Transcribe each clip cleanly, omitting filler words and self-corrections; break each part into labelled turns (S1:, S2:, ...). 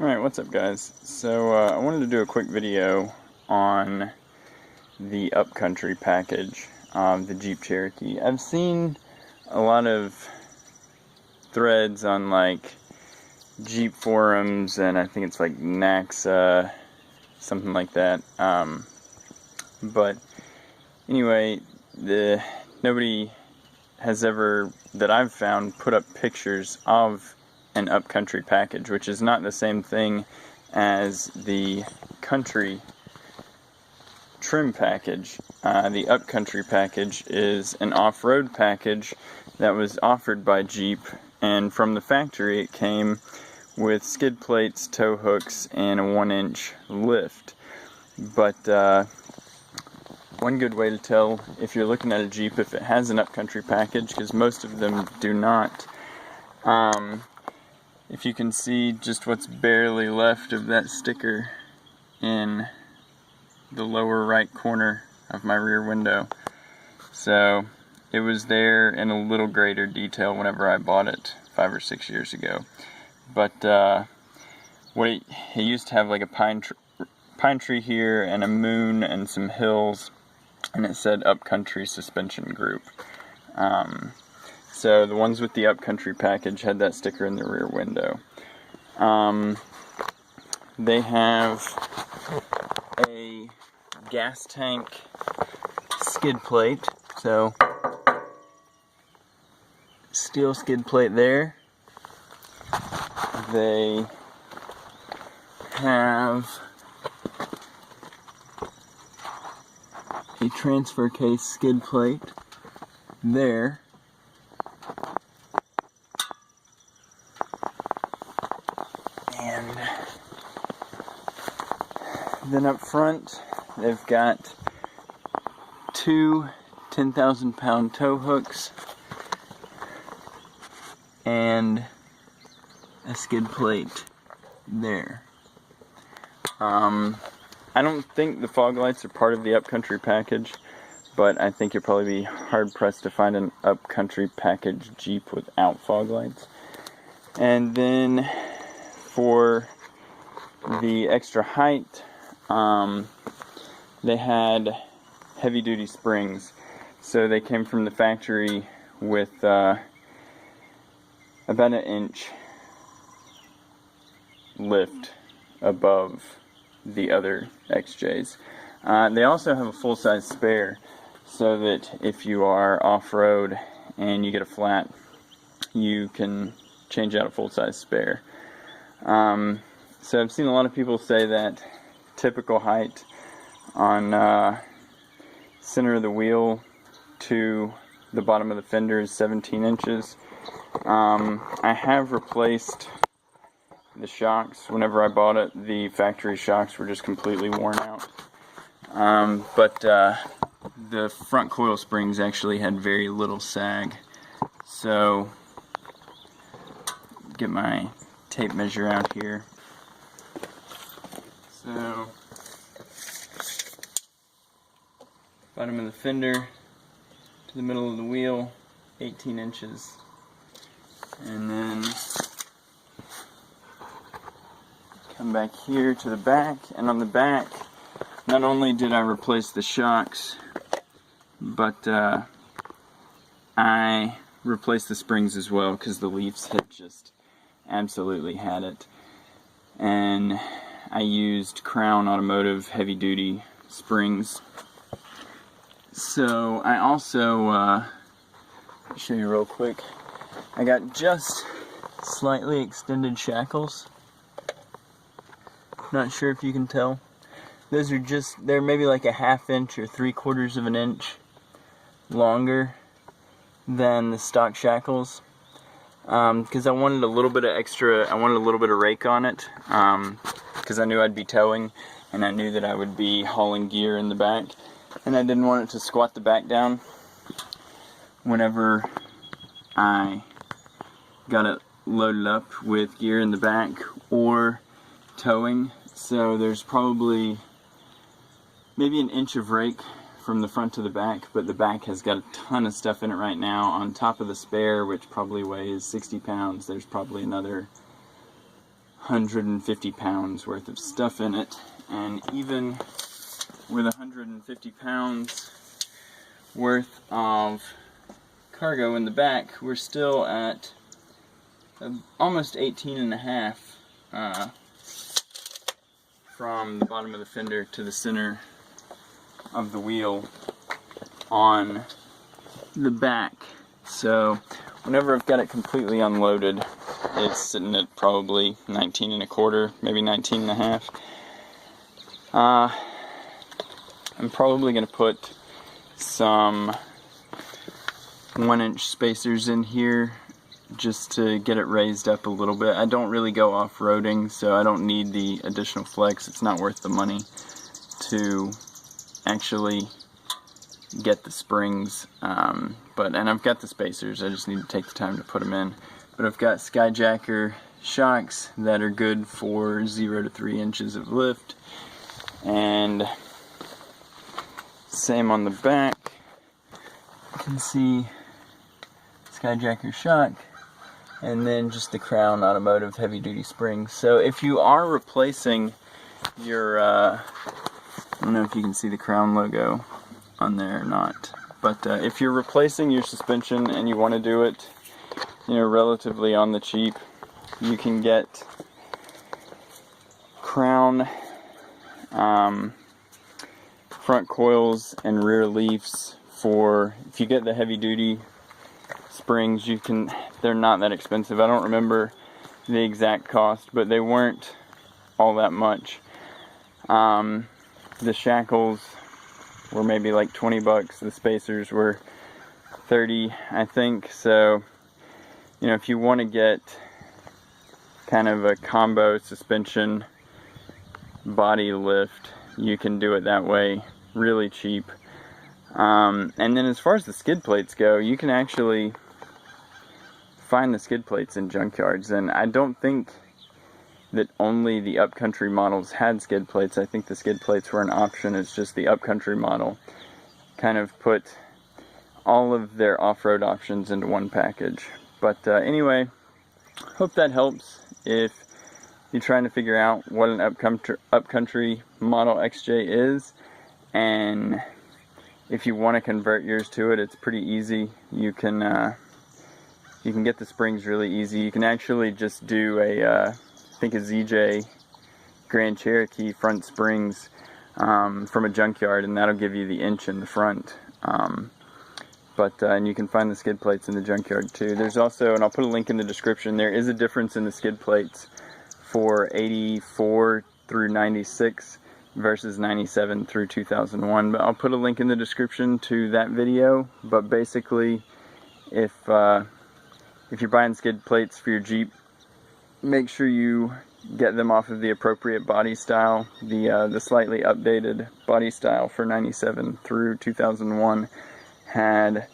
S1: Alright, what's up guys? So I wanted to do a quick video on the upcountry package of the Jeep Cherokee. I've seen a lot of threads on like Jeep forums, and I think it's like NAXA, something like that. But anyway, nobody has ever, that I've found, put up pictures of an upcountry package, which is not the same thing as the country trim package. The upcountry package is an off-road package that was offered by Jeep, and from the factory it came with skid plates, tow hooks, and a 1-inch lift. But one good way to tell if you're looking at a Jeep if it has an upcountry package, because most of them do not, if you can see just what's barely left of that sticker in the lower right corner of my rear window. So it was there in a little greater detail whenever I bought it 5 or 6 years ago. But what it used to have like a pine tree here and a moon and some hills, and it said Upcountry Suspension Group. So the ones with the upcountry package had that sticker in the rear window. They have a gas tank skid plate, so steel skid plate there. They have a transfer case skid plate there. And then up front, they've got two 10,000-pound tow hooks and a skid plate there. I don't think the fog lights are part of the upcountry package, but I think you'll probably be hard-pressed to find an upcountry package Jeep without fog lights. And then for the extra height, they had heavy-duty springs. So they came from the factory with about an inch lift above the other XJs. They also have a full-size spare, so that if you are off-road and you get a flat, you can change out a full-size spare. So I've seen a lot of people say that typical height on center of the wheel to the bottom of the fender is 17 inches. I have replaced the shocks. Whenever I bought it, the factory shocks were just completely worn out. But the front coil springs actually had very little sag. So, get my tape measure out here. So, bottom of the fender to the middle of the wheel, 18 inches. And then come back here to the back, and on the back, not only did I replace the shocks, but I replaced the springs as well, because the leaves had just absolutely had it. And I used Crown Automotive heavy-duty springs. So I also, I'll show you real quick, I got just slightly extended shackles. Not sure if you can tell. Those are just, they're maybe like a 1/2 inch or 3/4 of an inch longer than the stock shackles. Because I wanted a little bit of extra, I wanted a little bit of rake on it. Because I knew I'd be towing, and I knew that I would be hauling gear in the back. And I didn't want it to squat the back down whenever I got it loaded up with gear in the back or towing. So there's probably maybe an inch of rake from the front to the back, but the back has got a ton of stuff in it right now. On top of the spare, which probably weighs 60 pounds, there's probably another 150 pounds worth of stuff in it, and even with 150 pounds worth of cargo in the back, we're still at almost 18.5 from the bottom of the fender to the center of the wheel on the back. So whenever I've got it completely unloaded, it's sitting at probably 19.25, maybe 19.5. I'm probably going to put some 1-inch spacers in here just to get it raised up a little bit. I don't really go off-roading, so I don't need the additional flex. It's not worth the money to actually get the springs, and I've got the spacers, I just need to take the time to put them in. But I've got Skyjacker shocks that are good for 0 to 3 inches of lift, and same on the back. You can see Skyjacker shock, and then just the Crown Automotive heavy duty springs. So if you are replacing your, I don't know if you can see the Crown logo on there or not, but if you're replacing your suspension and you want to do it, relatively on the cheap, you can get Crown front coils and rear leafs for, if you get the heavy duty springs, they're not that expensive. I don't remember the exact cost, but they weren't all that much. The shackles were maybe like 20 bucks. The spacers were 30, I think. So, if you want to get kind of a combo suspension body lift, you can do it that way, really cheap. And then as far as the skid plates go, you can actually find the skid plates in junkyards, and I don't think that only the upcountry models had skid plates. I think the skid plates were an option. It's just the upcountry model kind of put all of their off-road options into one package. But anyway, hope that helps if you're trying to figure out what an upcountry model XJ is, and if you want to convert yours to it, it's pretty easy. You can get the springs really easy. You can actually just do I think a ZJ Grand Cherokee front springs from a junkyard, and that'll give you the inch in the front. And you can find the skid plates in the junkyard too. There's also, and I'll put a link in the description, there is a difference in the skid plates for 84 through 96 versus 97 through 2001, but I'll put a link in the description to that video. But basically, if you're buying skid plates for your Jeep, make sure you get them off of the appropriate body style. The slightly updated body style for 97 through 2001 had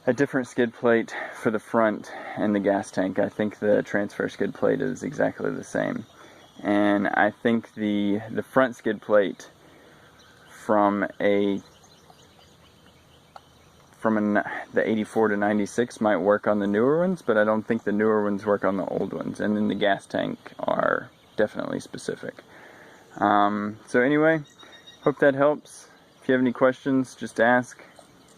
S1: a different skid plate for the front and the gas tank. I think the transfer skid plate is exactly the same. And I think the front skid plate from the 84 to 96 might work on the newer ones, but I don't think the newer ones work on the old ones. And then the gas tank are definitely specific. So anyway, hope that helps. If you have any questions, just ask.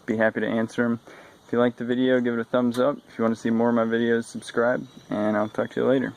S1: Be happy to answer them. If you liked the video, give it a thumbs up. If you want to see more of my videos, subscribe, and I'll talk to you later.